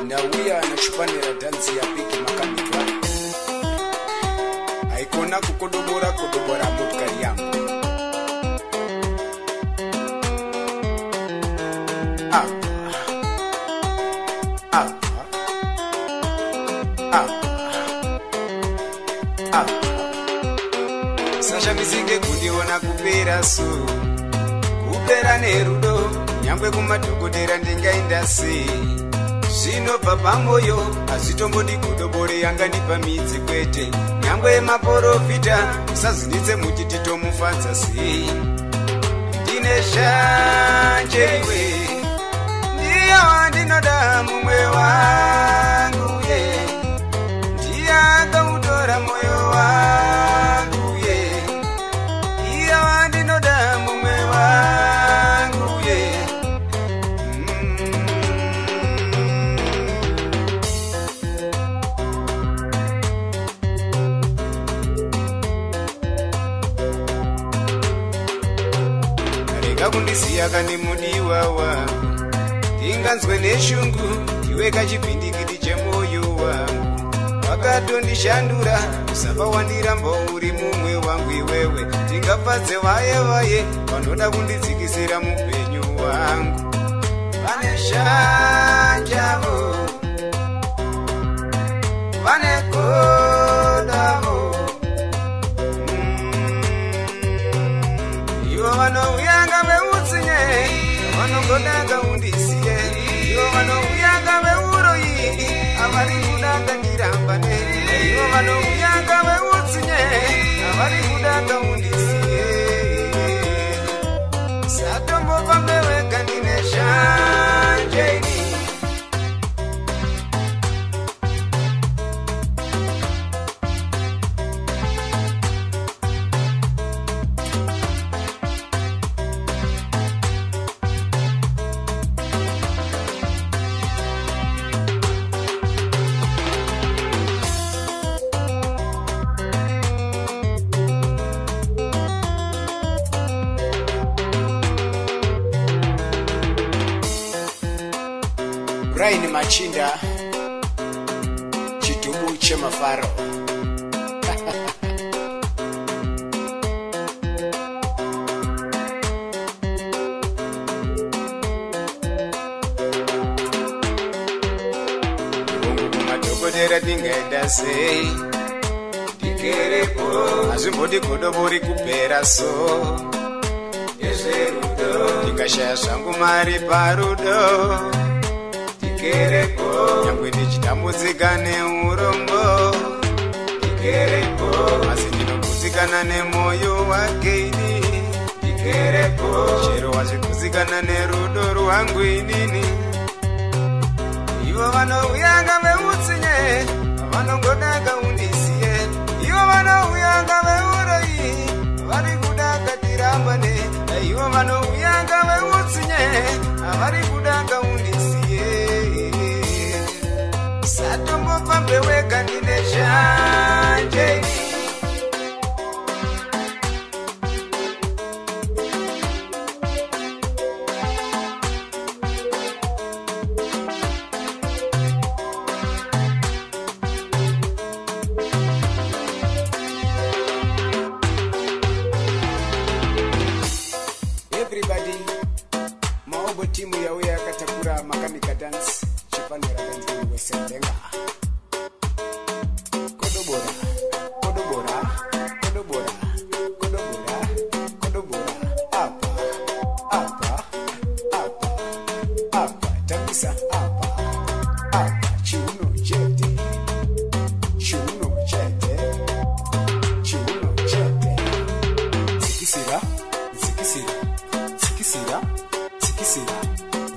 ndauya nachipanera dhanzi yapiki makambirwa haikona kukodobora motikari yangu. Sashamizinge kundiona kupera so kupera nerudo nyangwe kumadhokodhera ndingaenda sei zvinobva pamoyo hazvitombodi kudobore yanganipa midzi kwete nyangwe maprofita musazvinitse muchiti tomufadza sei ndine shanje iwe ndiye wandinoda mumwe wangu ye ndiye akautora moyo wangu ye iye wandinoda mumwe wangu ye kundisiya kane mudiwa wangu ndinganzwe neshungu iwe kachivhindikiti chemoyo wangu wakatondishandura usava wandiramba uri mumwe wangu iwewe ndingafadze vaye vanoda kundidzikisira mupenyu wangu vane shanjavo vane kodavo ivo vanouyanga veutsinye vanongodaga undisiye ivo vanouyanga veuroyi avari kudaga ndirambane ivo vanouyanga veutsinye avari kudaga undisiye satombofambeweka ndine shanjeni Brian Machinda chitubu chemafaro kumadhokodhera ndingaenda sei ndikerepo hazvimbodi godobori kupera so ezverudo ndikashaya zvangu mari parudo ndikerepo nyangwe ndichitambudzika neurombo ndikerepo asi ndinogutsikana nemoyo wake ini ndikerepo chero wachigutsikana nerudo rwangu inini ivo vanouyanga veutsinye vanongodaga undisiye ivo vanouyanga veuroyi vari kudaga tirambane ivo vanouyanga veutsinye avari kudaga undisiye satombofambeweka ndine shanjeni everybody maobo timu yauya yakatakura makanika dance chipanera dance wesendenga kodobora apa tambisa apa chiuno chete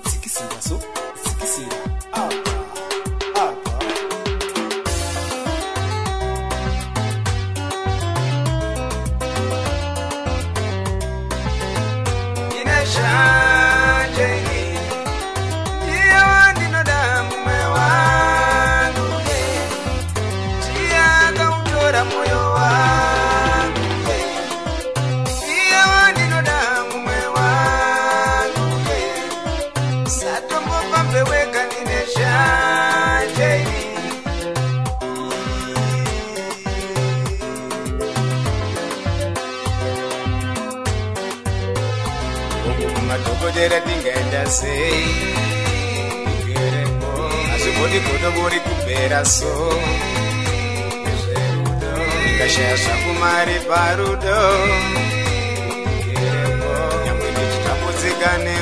zikisira so zikisira apa ina shanjeni ndiye wandinoda mumwe wangu ndiye akautora moyo wangu ndiye wandinoda mumwe wangu madera tingaenda sei gerepo azvibodi godo buri kupera so zverudo ikashaya zvangu mari parudo gerepo nyangwe ndichitambudzikane